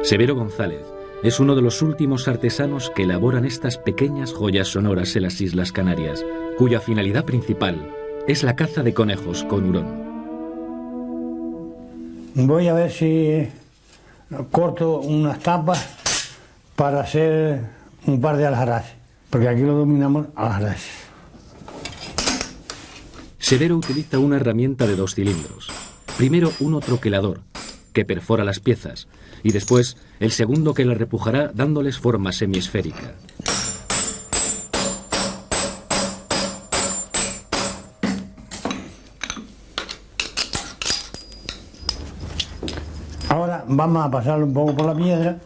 Severo González es uno de los últimos artesanos que elaboran estas pequeñas joyas sonoras en las Islas Canarias, cuya finalidad principal es la caza de conejos con hurón. Voy a ver si corto unas tapas para hacer un par de aljaraces, porque aquí lo dominamos aljaraces. Severo utiliza una herramienta de 2 cilindros. Primero uno troquelador, que perfora las piezas, y después el segundo que las repujará dándoles forma semiesférica. Ahora vamos a pasarlo un poco por la piedra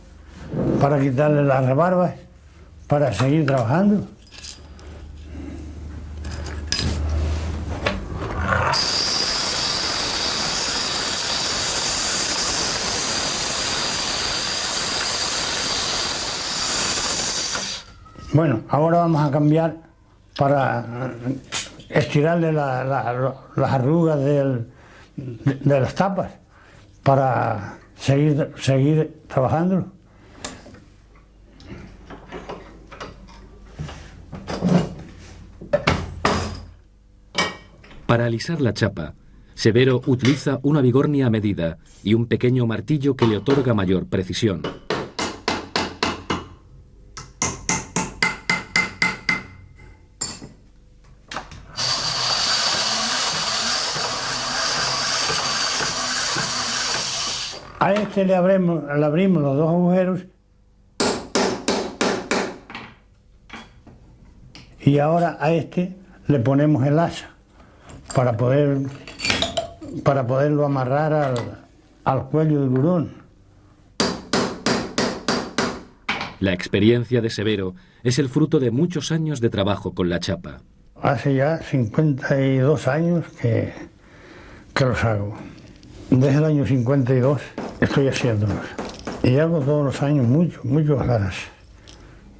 para quitarle las rebarbas, para seguir trabajando. Bueno, ahora vamos a cambiar para estirarle las arrugas de las tapas para seguir trabajando. Para alisar la chapa, Severo utiliza una bigornia a medida y un pequeño martillo que le otorga mayor precisión. A este le abrimos los 2 agujeros y ahora a este le ponemos el asa para poderlo amarrar al cuello del hurón. La experiencia de Severo es el fruto de muchos años de trabajo con la chapa. Hace ya 52 años que los hago. Desde el año 52 estoy haciéndolos. Y hago todos los años muchos aljaraces.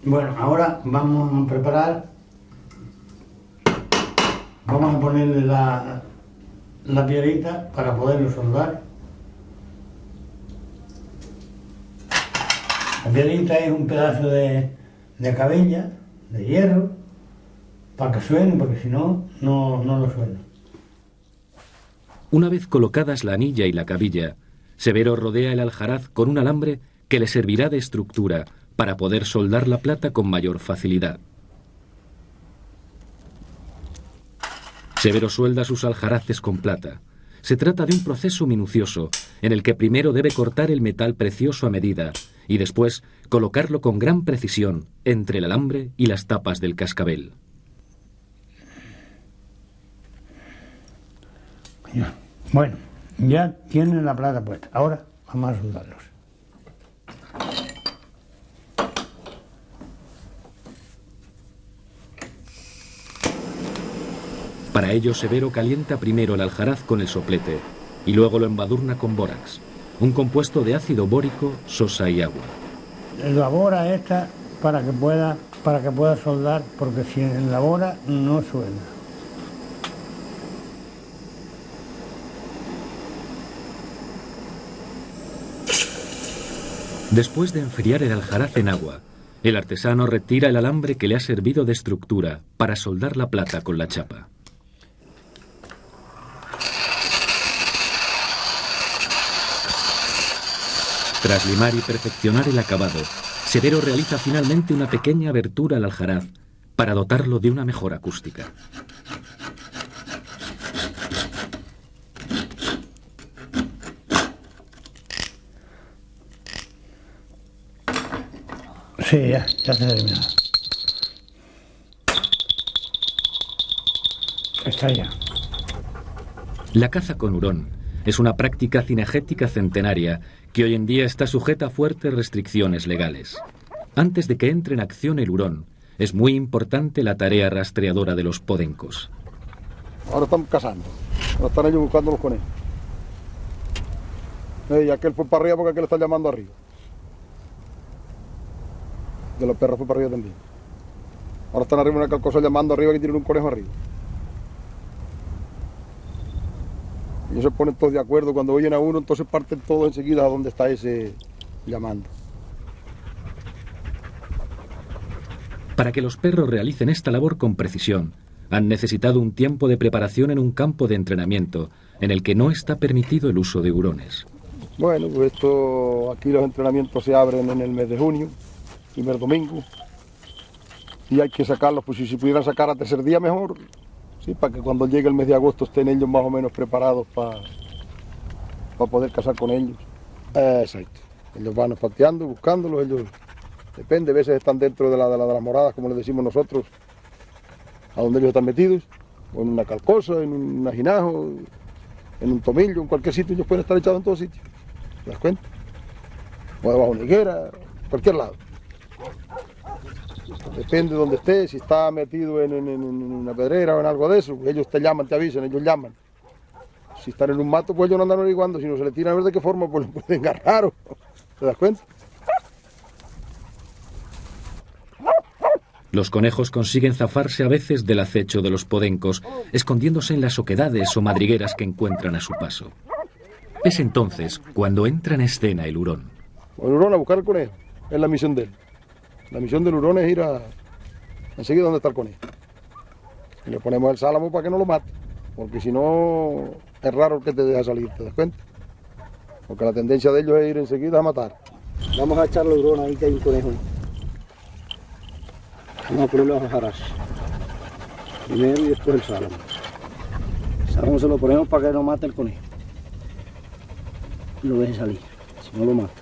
Bueno, ahora vamos a preparar. Vamos a ponerle la piedrita para poderlo soldar. La piedrita es un pedazo de cabella, de hierro, para que suene, porque si no, no lo suena. Una vez colocadas la anilla y la cabilla, Severo rodea el aljaraz con un alambre que le servirá de estructura para poder soldar la plata con mayor facilidad. Severo suelda sus aljaraces con plata. Se trata de un proceso minucioso en el que primero debe cortar el metal precioso a medida y después colocarlo con gran precisión entre el alambre y las tapas del cascabel. Bueno, ya tienen la plata puesta. Ahora vamos a soldarlos. Para ello, Severo calienta primero el aljaraz con el soplete y luego lo embadurna con bórax, un compuesto de ácido bórico, sosa y agua. La bora esta para que pueda soldar, porque sin la bora no suena. Después de enfriar el aljaraz en agua, el artesano retira el alambre que le ha servido de estructura para soldar la plata con la chapa. Tras limar y perfeccionar el acabado, Severo realiza finalmente una pequeña abertura al aljaraz para dotarlo de una mejor acústica. Sí, ya se ha terminado. Está ya. La caza con hurón es una práctica cinegética centenaria que hoy en día está sujeta a fuertes restricciones legales. Antes de que entre en acción el hurón, es muy importante la tarea rastreadora de los podencos. Ahora están cazando, ahora están ellos buscando los conejos. Y aquel fue para arriba porque aquel está llamando arriba. De los perros fue para arriba también. Ahora están arriba una cosa llamando arriba que tienen un conejo arriba. Y ellos se ponen todos de acuerdo. Cuando oyen a uno, entonces parten todos enseguida a donde está ese llamando. Para que los perros realicen esta labor con precisión, han necesitado un tiempo de preparación en un campo de entrenamiento en el que no está permitido el uso de hurones. Bueno, pues aquí los entrenamientos se abren en el mes de junio, primer domingo, y hay que sacarlos, pues si se pudieran sacar a tercer día mejor, sí, para que cuando llegue el mes de agosto estén ellos más o menos preparados para poder cazar con ellos. Exacto, ellos van olfateando, buscándolos, ellos, depende, a veces están dentro de las moradas, como les decimos nosotros, a donde ellos están metidos, o en una calcosa, en un ajinajo, en un tomillo, en cualquier sitio, ellos pueden estar echados en todos sitios, ¿te das cuenta? O debajo de una higuera, cualquier lado. Depende de donde esté, si está metido en una pedrera o en algo de eso, ellos te llaman, te avisan, ellos llaman. Si están en un mato, pues ellos no andan averiguando, si no se le tiran a ver de qué forma, pues lo pueden agarrar, ¿te das cuenta? Los conejos consiguen zafarse a veces del acecho de los podencos, escondiéndose en las oquedades o madrigueras que encuentran a su paso. Es entonces cuando entra en escena el hurón. El hurón a buscar el conejo, es la misión de él. La misión del hurón es ir enseguida donde está el conejo. Y le ponemos el sálamo para que no lo mate, porque si no es raro que te deja salir, ¿te das cuenta? Porque la tendencia de ellos es ir enseguida a matar. Vamos a echarle hurón ahí que hay un conejo. Vamos a ponerle los hojarascas. Primero y después el sálamo. El sálamo se lo ponemos para que no mate el conejo. Y lo deje salir, si no lo mata.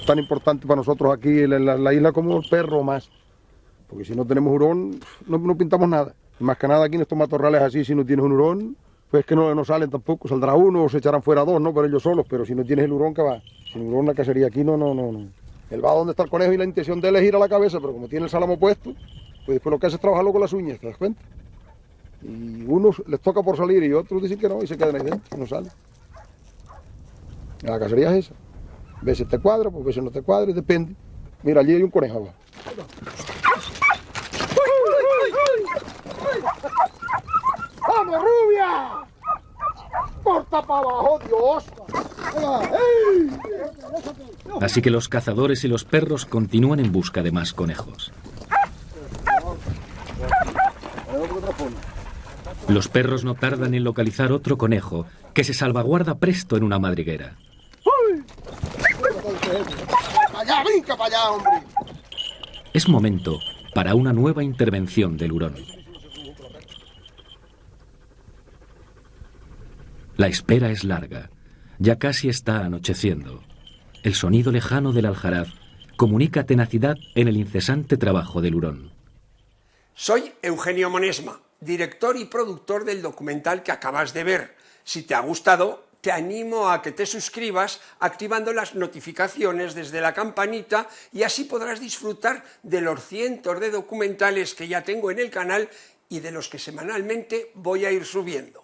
Tan importante para nosotros aquí en la isla como el perro o más. Porque si no tenemos hurón, no pintamos nada. Y más que nada aquí en estos matorrales así, si no tienes un hurón, pues que no salen tampoco. Saldrá uno o se echarán fuera dos, ¿no? Pero ellos solos. Pero si no tienes el hurón, ¿qué va? Sin hurón la cacería aquí no. Él va donde está el conejo y la intención de él es ir a la cabeza, pero como tiene el sálamo puesto, pues después lo que hace es trabajarlo con las uñas, ¿te das cuenta? Y unos les toca por salir y otros dicen que no y se quedan ahí dentro y no salen. La cacería es esa. A veces te cuadra, pues a veces no te cuadra, depende. Mira, allí hay un conejo abajo. ¡Vamos, rubia! ¡Corta para abajo, Dios! Así que los cazadores y los perros continúan en busca de más conejos. Los perros no tardan en localizar otro conejo que se salvaguarda presto en una madriguera. ¡Para allá, brinca para allá, hombre! Es momento para una nueva intervención del hurón. La espera es larga. Ya casi está anocheciendo. El sonido lejano del aljaraz comunica tenacidad en el incesante trabajo del hurón. Soy Eugenio Monesma, director y productor del documental que acabas de ver. Si te ha gustado, te animo a que te suscribas activando las notificaciones desde la campanita y así podrás disfrutar de los cientos de documentales que ya tengo en el canal y de los que semanalmente voy a ir subiendo.